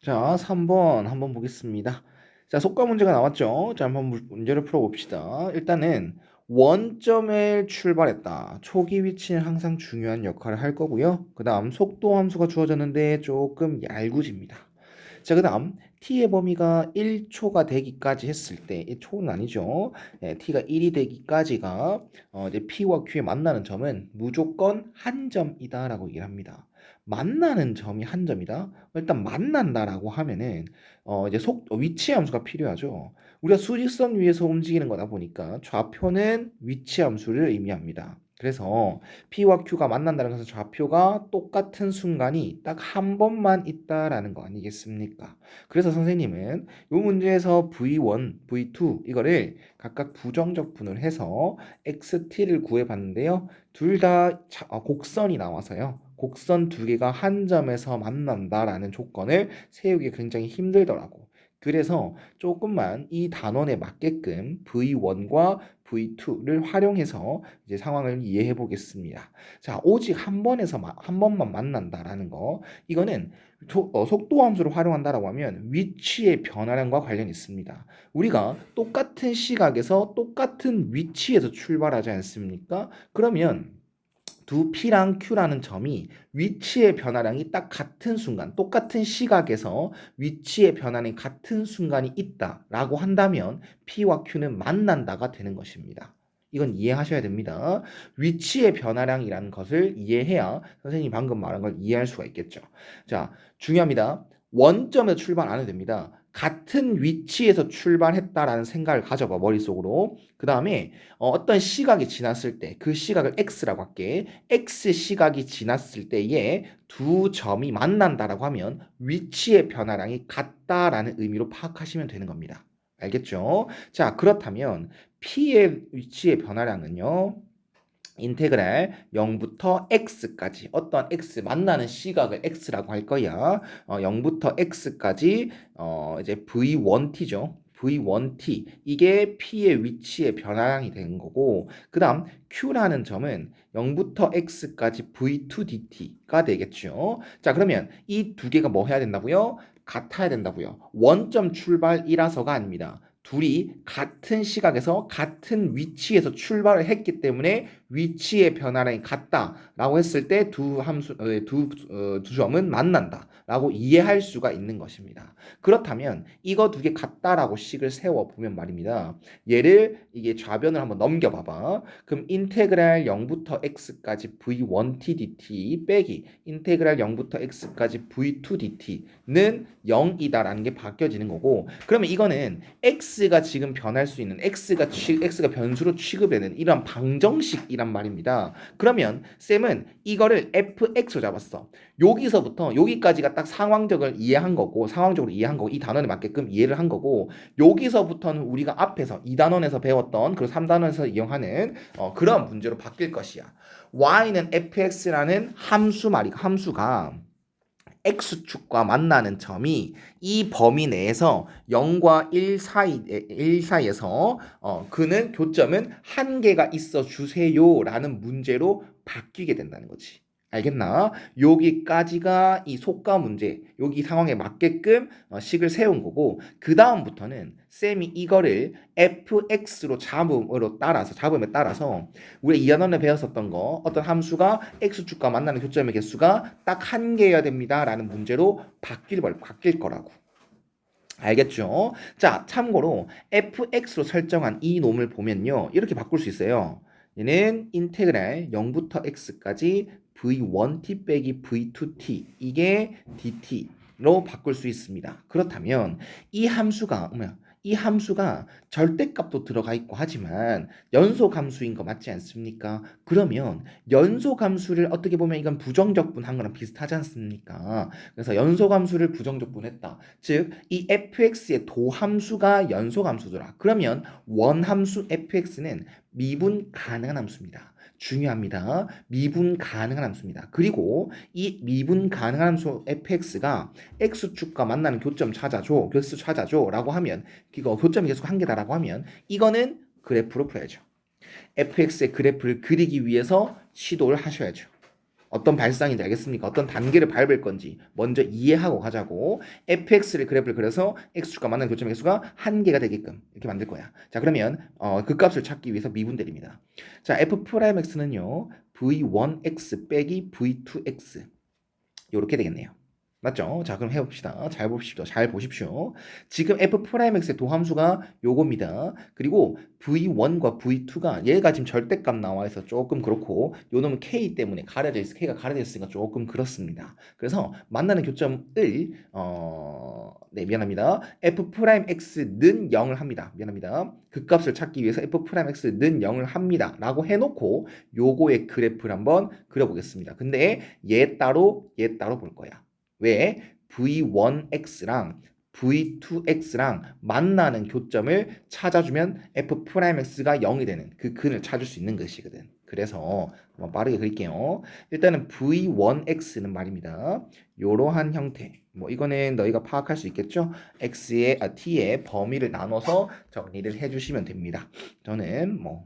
자, 3번 한번 보겠습니다. 자, 속과 문제가 나왔죠? 자, 한번 문제를 풀어봅시다. 일단은 원점에 출발했다. 초기 위치는 항상 중요한 역할을 할 거고요. 그 다음 속도 함수가 주어졌는데 조금 얄궂습니다. 자, 그 다음 t의 범위가 1초가 되기까지 했을 때, 이 초는 아니죠. t가 1이 되기까지가 이제 p와 q에 만나는 점은 무조건 한 점이다라고 얘기를 합니다. 만나는 점이 한 점이다. 일단 만난다라고 하면은 이제 위치 함수가 필요하죠. 우리가 수직선 위에서 움직이는 거다 보니까 좌표는 위치 함수를 의미합니다. 그래서 P와 Q가 만난다는 것은 좌표가 똑같은 순간이 딱 한 번만 있다라는 거 아니겠습니까? 그래서 선생님은 이 문제에서 V1, V2 이거를 각각 부정적분을 해서 XT를 구해봤는데요. 둘 다 곡선이 나와서요. 곡선 두 개가 한 점에서 만난다라는 조건을 세우기 굉장히 힘들더라고. 그래서 조금만 이 단원에 맞게끔 V1과 V2를 활용해서 이제 상황을 이해해 보겠습니다. 자, 오직 한 번만 만난다라는 거. 이거는 속도 함수를 활용한다라고 하면 위치의 변화량과 관련이 있습니다. 우리가 똑같은 시각에서 똑같은 위치에서 출발하지 않습니까? 그러면 두 P랑 Q라는 점이 위치의 변화량이 딱 같은 순간, 똑같은 시각에서 위치의 변화량이 같은 순간이 있다라고 한다면 P와 Q는 만난다가 되는 것입니다. 이건 이해하셔야 됩니다. 위치의 변화량이라는 것을 이해해야 선생님이 방금 말한 걸 이해할 수가 있겠죠. 자, 중요합니다. 원점에서 출발 안 해도 됩니다. 같은 위치에서 출발했다라는 생각을 가져봐, 머릿속으로. 그 다음에 어떤 시각이 지났을 때 그 시각을 x라고 할게. x 시각이 지났을 때에 두 점이 만난다라고 하면 위치의 변화량이 같다라는 의미로 파악하시면 되는 겁니다. 알겠죠? 자, 그렇다면 p의 위치의 변화량은요. 인테그랄 0부터 x까지 어떤 x 만나는 시각을 x라고 할 거야. 0부터 x까지 이제 v1t죠. v1t 이게 p의 위치의 변화량이 되는 거고 그 다음 q라는 점은 0부터 x까지 v2dt가 되겠죠. 자, 그러면 이 두 개가 뭐 해야 된다고요? 같아야 된다고요. 원점 출발이라서가 아닙니다. 둘이 같은 시각에서 같은 위치에서 출발을 했기 때문에 위치의 변화량이 같다라고 했을 때 두 점은 만난다라고 이해할 수가 있는 것입니다. 그렇다면 이거 두 개 같다라고 식을 세워 보면 말입니다. 얘를 이게 좌변을 한번 넘겨봐봐. 그럼 인테그랄 0부터 x까지 v1t dt 빼기 인테그랄 0부터 x까지 v2 dt는 0이다라는 게 바뀌어지는 거고 그러면 이거는 x가 지금 변할 수 있는 x가 변수로 취급되는 이런 방정식이란 말입니다. 그러면 쌤은 이거를 fx로 잡았어. 여기서부터 여기까지가 딱 상황적으로 이해한 거고 이 단원에 맞게끔 이해를 한 거고 여기서부터는 우리가 앞에서 2단원에서 배웠던 그 3단원에서 이용하는 그런 문제로 바뀔 것이야. y는 fx라는 함수가 x축과 만나는 점이 이 범위 내에서 0과 1 사이에서 그는 교점은 한 개가 있어 주세요라는 문제로 바뀌게 된다는 거지. 알겠나? 여기까지가 이 속과 문제, 여기 상황에 맞게끔 식을 세운 거고 그 다음부터는 쌤이 이거를 fx로 잡음에 따라서 우리가 2학년에 배웠었던 거 어떤 함수가 x축과 만나는 교점의 개수가 딱 한 개여야 됩니다 라는 문제로 바뀔 거라고. 알겠죠? 자, 참고로 fx로 설정한 이 놈을 보면요 이렇게 바꿀 수 있어요. 얘는 인테그랄 0부터 x까지 v1t 빼기 v2t 이게 dt로 바꿀 수 있습니다. 그렇다면 이 함수가 절대값도 들어가 있고 하지만 연소함수인 거 맞지 않습니까? 그러면 연소함수를 어떻게 보면 이건 부정적분한 거랑 비슷하지 않습니까? 그래서 연소함수를 부정적분했다. 즉 이 fx의 도함수가 연소함수더라. 그러면 원함수 fx는 미분 가능한 함수입니다. 중요합니다. 미분 가능한 함수입니다. 그리고 이 미분 가능한 함수 fx가 x축과 만나는 교점 찾아줘, 개수 찾아줘 라고 하면 이거 교점이 계속 한 개다라고 하면 이거는 그래프로 풀어야죠. fx의 그래프를 그리기 위해서 시도를 하셔야죠. 어떤 발상인지 알겠습니까? 어떤 단계를 밟을 건지 먼저 이해하고 가자고. fx를 그래프를 그려서 x축과 만나는 교점 x수가 한 개가 되게끔 이렇게 만들 거야. 자, 그러면 그 값을 찾기 위해서 미분대립니다. 자, f'x는요. v1x 빼기 v2x 요렇게 되겠네요. 맞죠? 자, 그럼 해봅시다. 잘 봅시다. 잘 보십시오. 지금 f'x의 도함수가 요겁니다. 그리고 v1과 v2가 얘가 지금 절대값 나와 있어 조금 그렇고 요 놈은 k 때문에 가려져 있어. k가 가려져 있으니까 조금 그렇습니다. 그래서 만나는 교점을 네, 미안합니다. f'x는 0을 합니다. 미안합니다. 그 값을 찾기 위해서 f'x는 0을 합니다. 라고 해놓고 요거의 그래프를 한번 그려보겠습니다. 근데 얘 따로 볼 거야. 왜? v1x랑 v2x랑 만나는 교점을 찾아주면 f'x가 0이 되는 그 근을 찾을 수 있는 것이거든. 그래서 한번 빠르게 그릴게요. 일단은 v1x는 말입니다. 요러한 형태. 뭐 이거는 너희가 파악할 수 있겠죠? t의 범위를 나눠서 정리를 해주시면 됩니다. 저는 뭐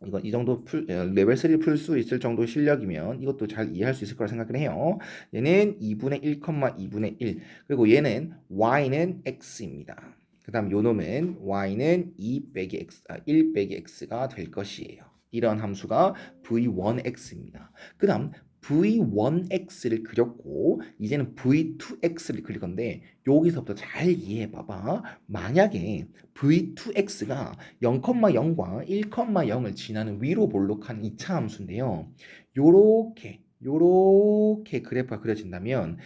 이건 이 정도 레벨 3 풀 수 있을 정도 실력이면 이것도 잘 이해할 수 있을 거라 생각을 해요. 얘는 2분의 1, 2분의 1 그리고 얘는 y는 x입니다. 그 다음 요 놈은 y는 2 빼기 x, 1 빼기 x가 될 것이에요. 이런 함수가 v1x입니다. 그 다음 v1x를 그렸고 이제는 v2x를 그릴 건데 여기서부터 잘 이해해 봐봐. 만약에 v2x가 0,0과 1,0을 지나는 위로 볼록한 2차 함수인데요. 요렇게 그래프가 그려진다면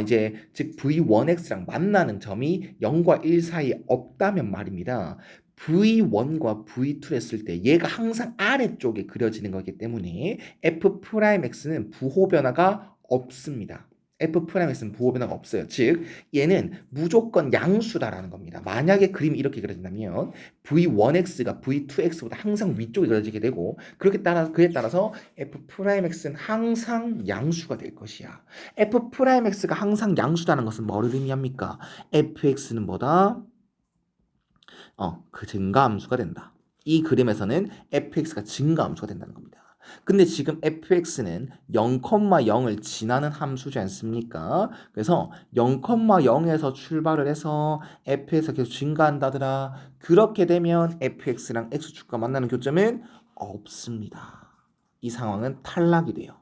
이제 즉 v1x랑 만나는 점이 0과 1 사이에 없다면 말입니다. v1과 v2를 했을 때 얘가 항상 아래쪽에 그려지는 거기 때문에 f'x는 부호 변화가 없습니다. f'x는 부호 변화가 없어요. 즉 얘는 무조건 양수다라는 겁니다. 만약에 그림이 이렇게 그려진다면 v1x가 v2x보다 항상 위쪽에 그려지게 되고 그에 따라서 f'x는 항상 양수가 될 것이야. f'x가 항상 양수다는 것은 뭐를 의미합니까? fx는 뭐다? 그 증가함수가 된다. 이 그림에서는 fx가 증가함수가 된다는 겁니다. 근데 지금 fx는 0,0을 지나는 함수지 않습니까? 그래서 0,0에서 출발을 해서 fx가 계속 증가한다더라. 그렇게 되면 fx랑 x축과 만나는 교점은 없습니다. 이 상황은 탈락이 돼요.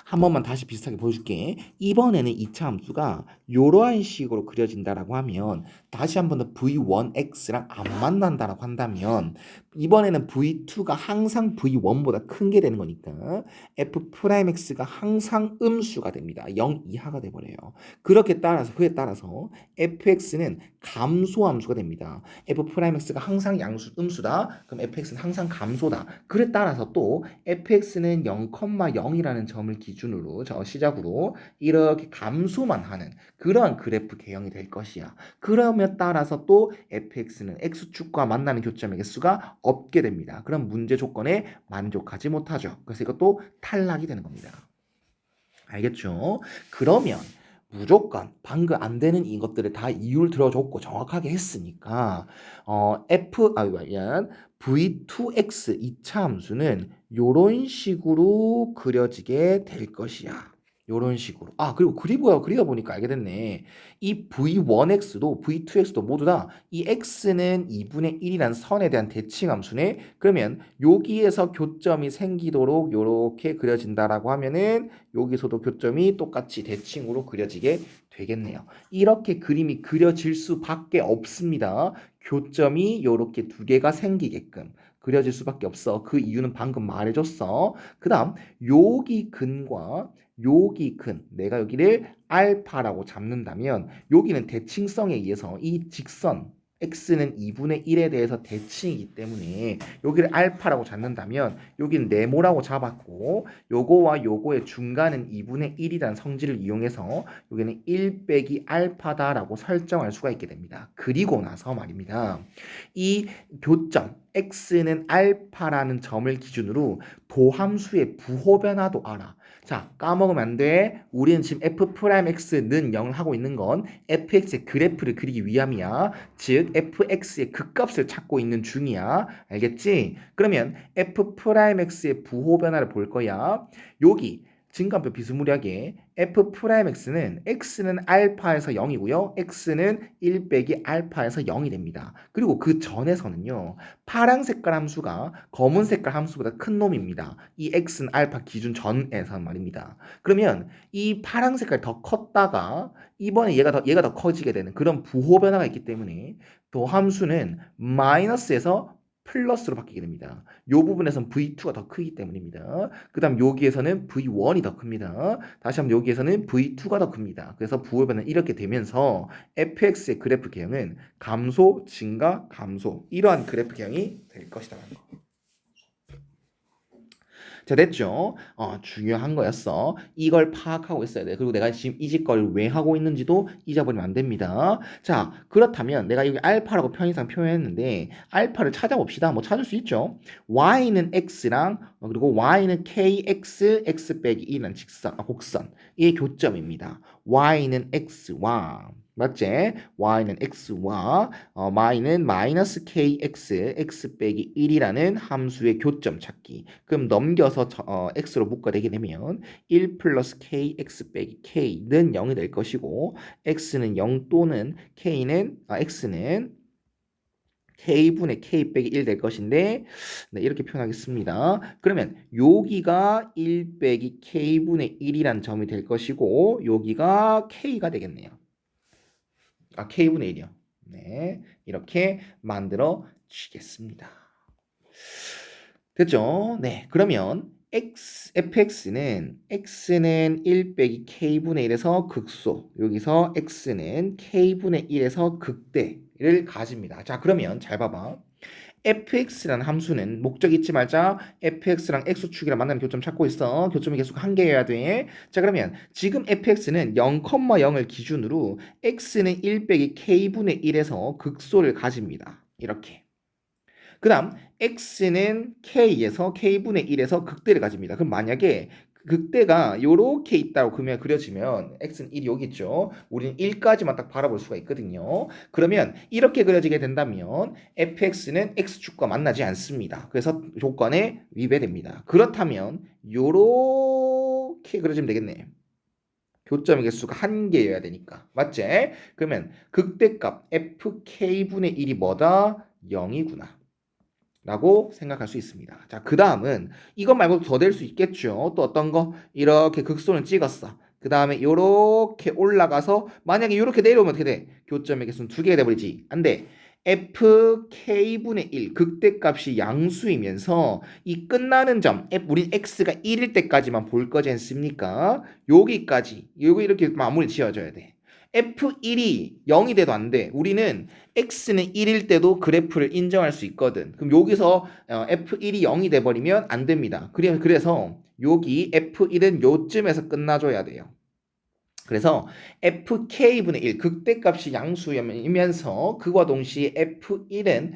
한 번만 다시 비슷하게 보여줄게. 이번에는 2차 함수가 이러한 식으로 그려진다라고 하면 다시 한 번 더 v1x랑 안 만난다라고 한다면 이번에는 v2가 항상 v1보다 큰 게 되는 거니까 f'x가 항상 음수가 됩니다. 0 이하가 돼버려요. 그에 따라서 fx는 감소함수가 됩니다. f'x가 항상 음수다. 그럼 fx는 항상 감소다. 그에 따라서 또 fx는 0,0이라는 점을 기준으로 시작으로 이렇게 감소만 하는 그러한 그래프 개형이 될 것이야. 그러면 따라서 또 fx는 x축과 만나는 교점의 개수가 없게 됩니다. 그럼 문제 조건에 만족하지 못하죠. 그래서 이것도 탈락이 되는 겁니다. 알겠죠? 그러면 무조건 방금 안 되는 이것들을 다 이유를 들어줬고 정확하게 했으니까 v2x 2차 함수는 요런 식으로 그려지게 될 것이야. 요런 식으로. 그리고 그리다 보니까 알게 됐네. 이 v1x도 v2x도 모두 다 이 x는 2분의 1이란 선에 대한 대칭 함수네. 그러면 여기에서 교점이 생기도록 요렇게 그려진다라고 하면은 여기서도 교점이 똑같이 대칭으로 그려지게 되겠네요. 이렇게 그림이 그려질 수밖에 없습니다. 교점이 이렇게 두 개가 생기게끔 그려질 수밖에 없어. 그 이유는 방금 말해줬어. 그 다음 여기 근과 여기 근, 내가 여기를 알파라고 잡는다면 여기는 대칭성에 의해서 이 직선 x는 2분의 1에 대해서 대칭이기 때문에 여기를 알파라고 잡는다면 여기는 네모라고 잡았고 요거와 요거의 중간은 2분의 1이라는 성질을 이용해서 여기는 1 빼기 알파다라고 설정할 수가 있게 됩니다. 그리고 나서 말입니다. 이 교점 x는 알파라는 점을 기준으로 도함수의 부호 변화도 알아. 자, 까먹으면 안 돼. 우리는 지금 f'x는 0을 하고 있는 건 fx의 그래프를 그리기 위함이야. 즉 fx의 극값을 찾고 있는 중이야. 알겠지? 그러면 f'x의 부호 변화를 볼 거야. 여기 증가함수 비스무리하게 f 프라임 x는 x는 알파에서 0이고요. x는 1 빼기 알파에서 0이 됩니다. 그리고 그 전에서는요. 파란 색깔 함수가 검은 색깔 함수보다 큰 놈입니다. 이 x는 알파 기준 전에서 말입니다. 그러면 이 파란 색깔이 더 컸다가 이번에 얘가 더 커지게 되는 그런 부호 변화가 있기 때문에 또 함수는 마이너스에서 플러스로 바뀌게 됩니다. 이 부분에서는 V2가 더 크기 때문입니다. 그 다음 여기에서는 V1이 더 큽니다. 다시 한번 여기에서는 V2가 더 큽니다. 그래서 부호변은 이렇게 되면서 fx의 그래프 개형은 감소, 증가, 감소 이러한 그래프 개형이 될 것이다. 자, 됐죠? 중요한 거였어. 이걸 파악하고 있어야 돼. 그리고 내가 지금 이 짓거리를 왜 하고 있는지도 잊어버리면 안 됩니다. 자, 그렇다면 내가 여기 알파라고 편의상 표현했는데 알파를 찾아봅시다. 뭐 찾을 수 있죠. y는 x랑 그리고 y는 kx, x 빼기 1이라는 곡선. 이게 교점입니다. y는 x와 맞지? y는 x와 y는 마이너스 kx, x 빼기 1이라는 함수의 교점 찾기. 그럼 넘겨서 x로 묶어내게 되면 1 플러스 kx 빼기 k는 0이 될 것이고 x는 0 또는 x는 k분의 k 빼기 1 될 것인데 네, 이렇게 표현하겠습니다. 그러면 여기가 1 빼기 k분의 1이란 점이 될 것이고 여기가 k가 되겠네요. k분의 1이요. 네, 이렇게 만들어 주시겠습니다. 됐죠? 네, 그러면 fx는 1 빼기 k분의 1에서 극소, 여기서 x는 k분의 1에서 극대를 가집니다. 자, 그러면 잘 봐봐. fx라는 함수는 목적 잊지 말자. fx랑 x축이랑 만나는 교점 찾고 있어. 교점이 계속 한 개여야 돼. 자, 그러면 지금 fx는 0,0을 기준으로 x는 1 빼기 k분의 1에서 극소를 가집니다. 이렇게. 그 다음 x는 k에서 k분의 1에서 극대를 가집니다. 그럼 만약에 극대가 요렇게 있다고 그려지면 x는 1이 여기 있죠. 우리는 1까지만 딱 바라볼 수가 있거든요. 그러면 이렇게 그려지게 된다면 fx는 x축과 만나지 않습니다. 그래서 조건에 위배됩니다. 그렇다면 요렇게 그려지면 되겠네. 교점의 개수가 한 개여야 되니까. 맞지? 그러면 극대값 fk분의 1이 뭐다? 0이구나. 라고 생각할 수 있습니다. 자, 그 다음은 이것 말고도 더 될 수 있겠죠. 또 어떤 거? 이렇게 극소는 찍었어. 그 다음에 이렇게 올라가서 만약에 이렇게 내려오면 어떻게 돼? 교점의 개수는 두 개가 돼버리지. 안 돼. fk분의 1 극대값이 양수이면서 이 끝나는 점 우린 x가 1일 때까지만 볼 거지 않습니까? 여기까지 여기 이렇게 마무리 지어줘야 돼. F1이 0이 돼도 안 돼. 우리는 X는 1일 때도 그래프를 인정할 수 있거든. 그럼 여기서 F1이 0이 돼버리면 안 됩니다. 그래서 여기 F1은 요쯤에서 끝나줘야 돼요. 그래서 fk분의 1 극대값이 양수이면서 그와 동시에 F1은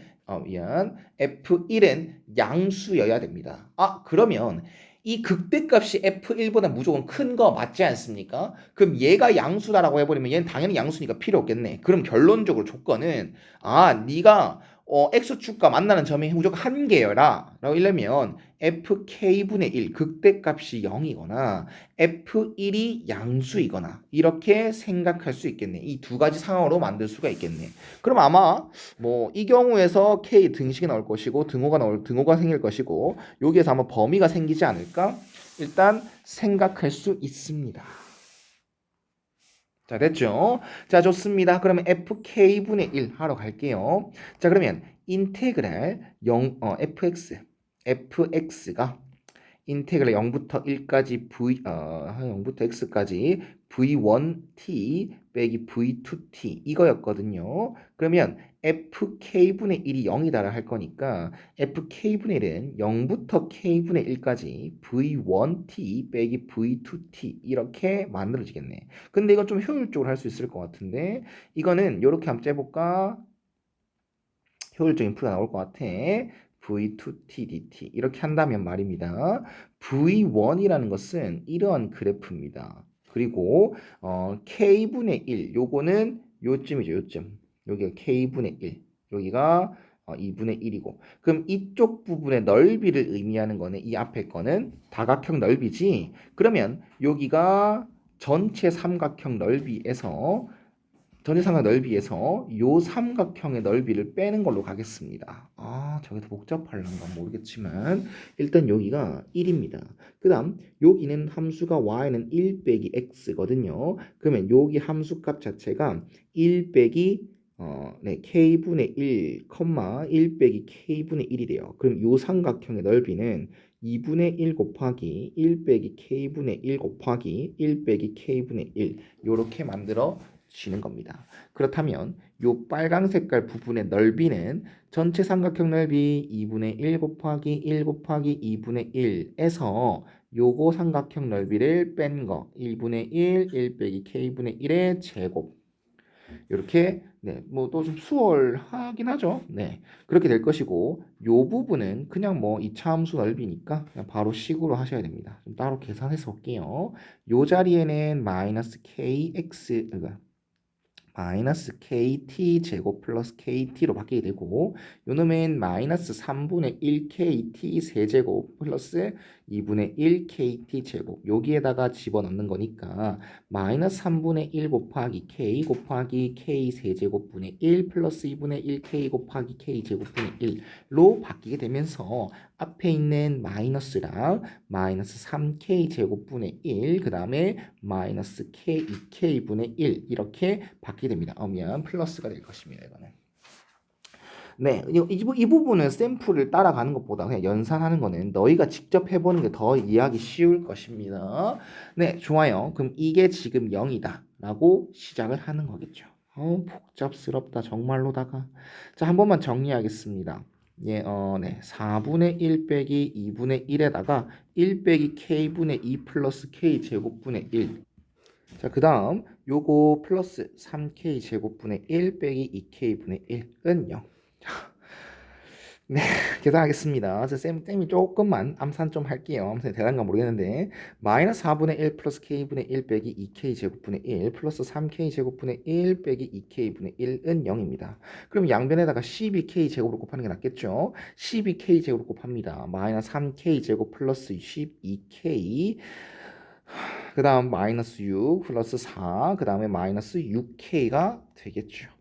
양수여야 됩니다. 그러면 이 극대값이 F1보다 무조건 큰 거 맞지 않습니까? 그럼 얘가 양수다라고 해버리면 얘는 당연히 양수니까 필요 없겠네. 그럼 결론적으로 조건은 네가 x축과 만나는 점이 무조건 한 개여라 라고 이러면 fk분의 1 극대값이 0이거나 f1이 양수이거나 이렇게 생각할 수 있겠네. 이 두 가지 상황으로 만들 수가 있겠네. 그럼 아마 뭐 이 경우에서 k 등식이 나올 것이고 등호가 생길 것이고 여기에서 아마 범위가 생기지 않을까? 일단 생각할 수 있습니다. 자, 됐죠? 자, 좋습니다. 그러면 fk분의 1 하러 갈게요. 자, 그러면 인테그랄 fx가 인테그랄 0부터 1까지 0부터 x까지 v1t 빼기 v2t 이거였거든요. 그러면 fk분의 1이 0이다라 할 거니까 fk분의 1은 0부터 k분의 1까지 v1t 빼기 v2t 이렇게 만들어지겠네. 근데 이건 좀 효율적으로 할 수 있을 것 같은데 이거는 이렇게 한번 째볼까? 효율적인 풀이가 나올 것 같아. v2t dt 이렇게 한다면 말입니다. v1이라는 것은 이러한 그래프입니다. 그리고 k분의 1 요거는 요쯤이죠. 요쯤. 여기가 k분의 1 여기가 2분의 1이고. 그럼 이쪽 부분의 넓이를 의미하는 거는 이 앞에 거는 다각형 넓이지. 그러면 여기가 전체 삼각형 넓이에서 요 삼각형의 넓이를 빼는 걸로 가겠습니다. 저게 더 복잡할란가 모르겠지만 일단 여기가 1입니다. 그 다음 여기는 함수가 y는 1 빼기 x거든요. 그러면 여기 함수값 자체가 1 빼기 k분의 1, 1 빼기 k분의 1이 돼요. 그럼 요 삼각형의 넓이는 2분의 1 곱하기 1 빼기 k분의 1 곱하기 1 빼기 k분의 1 요렇게 만들어 지는 겁니다. 그렇다면 요 빨강 색깔 부분의 넓이는 전체 삼각형 넓이 2분의 1 곱하기 1 곱하기 2분의 1에서 요거 삼각형 넓이를 뺀 거 1분의 1, 1 빼기 k분의 1의 제곱 이렇게 뭐 또 좀 수월하긴 하죠. 그렇게 될 것이고 요 부분은 그냥 뭐 이차함수 넓이니까 그냥 바로 식으로 하셔야 됩니다. 좀 따로 계산해서 볼게요. 요 자리에는 마이너스 kx 마이너스 kt 제곱 플러스 kt로 바뀌게 되고 요놈은 마이너스 3분의 1 kt 세제곱 플러스 2분의 1 kt 제곱 여기에다가 집어넣는 거니까 마이너스 3분의 1 곱하기 k 곱하기 k 세제곱분의 1 플러스 2분의 1 k 곱하기 k 제곱분의 1로 바뀌게 되면서 앞에 있는 마이너스랑 마이너스 3k 제곱분의 1 그 다음에 마이너스 k 2k분의 1 이렇게 바뀌게 됩니다. 미안 플러스가 될 것입니다. 이거는 이 부분은 샘플을 따라가는 것보다 그냥 연산하는 거는 너희가 직접 해보는 게 더 이해하기 쉬울 것입니다. 좋아요. 그럼 이게 지금 0이다 라고 시작을 하는 거겠죠. 복잡스럽다 정말로다가. 자, 한 번만 정리하겠습니다. 4분의 1 빼기 2분의 1에다가 1 빼기 k분의 2 플러스 k 제곱분의 1. 자, 그 다음 요거 플러스 3k 제곱분의 1 빼기 2k분의 1은 0. 계산하겠습니다. 쌤이 조금만 암산 좀 할게요. 암산이 대단한가 모르겠는데 마이너스 4분의 1 플러스 k분의 1 빼기 2k 제곱분의 1 플러스 3k 제곱분의 1 빼기 2k분의 1은 0입니다. 그럼 양변에다가 12k 제곱으로 곱하는 게 낫겠죠? 12k 제곱으로 곱합니다. 마이너스 3k 제곱 플러스 12k 그 다음 마이너스 6 플러스 4 그 다음에 마이너스 6k가 되겠죠.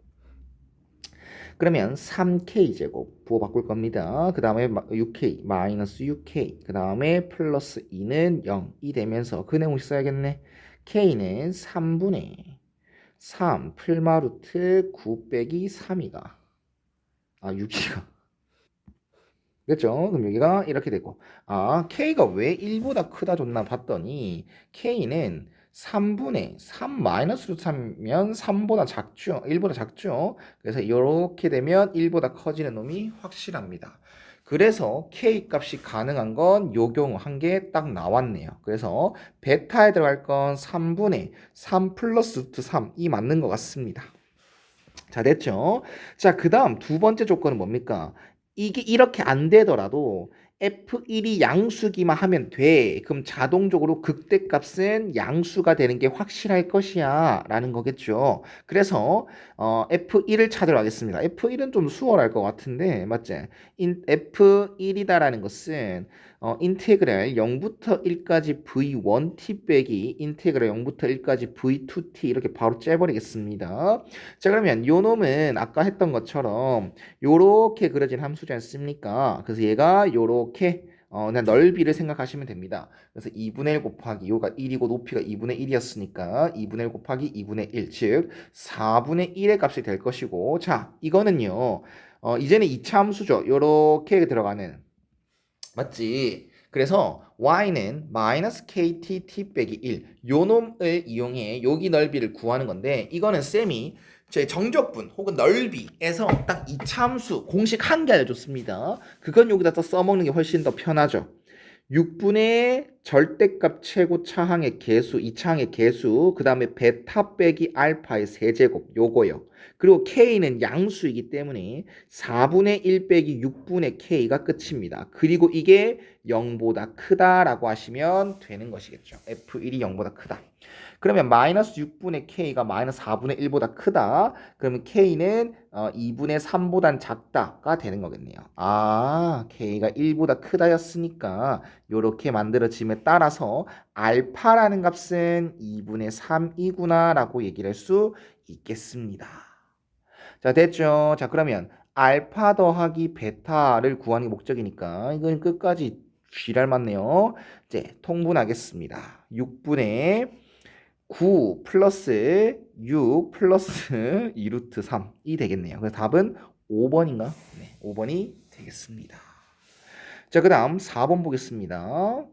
그러면 3k 제곱 부호 바꿀 겁니다. 그 다음에 6k 마이너스 6k 그 다음에 플러스 2는 0이 되면서 그 내용식 써야겠네. k는 3분의 3 풀마루트 9 빼기 3이가 6이가 됐죠? 그럼 여기가 이렇게 되고 k가 왜 1보다 크다 줬나 봤더니 k는 3분의 3 마이너스 루트 3이면 3보다 작죠? 1보다 작죠? 그래서 이렇게 되면 1보다 커지는 놈이 확실합니다. 그래서 k 값이 가능한 건 요 경우 한 개 딱 나왔네요. 그래서 베타에 들어갈 건 3분의 3 플러스 루트 3이 맞는 것 같습니다. 자, 됐죠? 자, 그 다음 두 번째 조건은 뭡니까? 이게 이렇게 안 되더라도 F1이 양수기만 하면 돼. 그럼 자동적으로 극대값은 양수가 되는 게 확실할 것이야 라는 거겠죠. 그래서 F1을 찾으러 가겠습니다. F1은 좀 수월할 것 같은데 맞지? F1이다라는 것은 인테그랄 0부터 1까지 v1t 빼기 인테그랄 0부터 1까지 v2t 이렇게 바로 째버리겠습니다. 자, 그러면 요 놈은 아까 했던 것처럼 요렇게 그려진 함수지 않습니까? 그래서 얘가 요렇게 그냥 넓이를 생각하시면 됩니다. 그래서 2분의 1 곱하기 요가 1이고 높이가 2분의 1이었으니까 2분의 1 곱하기 2분의 1, 즉 4분의 1의 값이 될 것이고 자, 이거는요. 이제는 2차 함수죠. 요렇게 들어가는 맞지? 그래서 y는 마이너스 kt t 빼기 1 요놈을 이용해 여기 넓이를 구하는 건데 이거는 쌤이 저희 정적분 혹은 넓이에서 딱 이 참수 공식 한 개 알려줬습니다. 그건 여기다 써먹는 게 훨씬 더 편하죠. 6분의 절대값 최고 차항의 개수, 2차항의 개수, 그 다음에 베타 빼기 알파의 세제곱 요거요. 그리고 k는 양수이기 때문에 4분의 1 빼기 6분의 k가 끝입니다. 그리고 이게 0보다 크다라고 하시면 되는 것이겠죠. F1이 0보다 크다. 그러면 마이너스 6분의 k가 마이너스 4분의 1보다 크다. 그러면 k는 2분의 3보단 작다가 되는 거겠네요. 아, k가 1보다 크다였으니까 이렇게 만들어짐에 따라서 알파라는 값은 2분의 3이구나 라고 얘기를 할 수 있겠습니다. 자, 됐죠? 자, 그러면 알파 더하기 베타를 구하는 게 목적이니까 이건 끝까지 쥐랄 맞네요. 이제 통분하겠습니다. 6분의 9 플러스 6 플러스 2루트 3이 되겠네요. 그래서 답은 5번인가? 네, 5번이 되겠습니다. 자, 그 다음 4번 보겠습니다.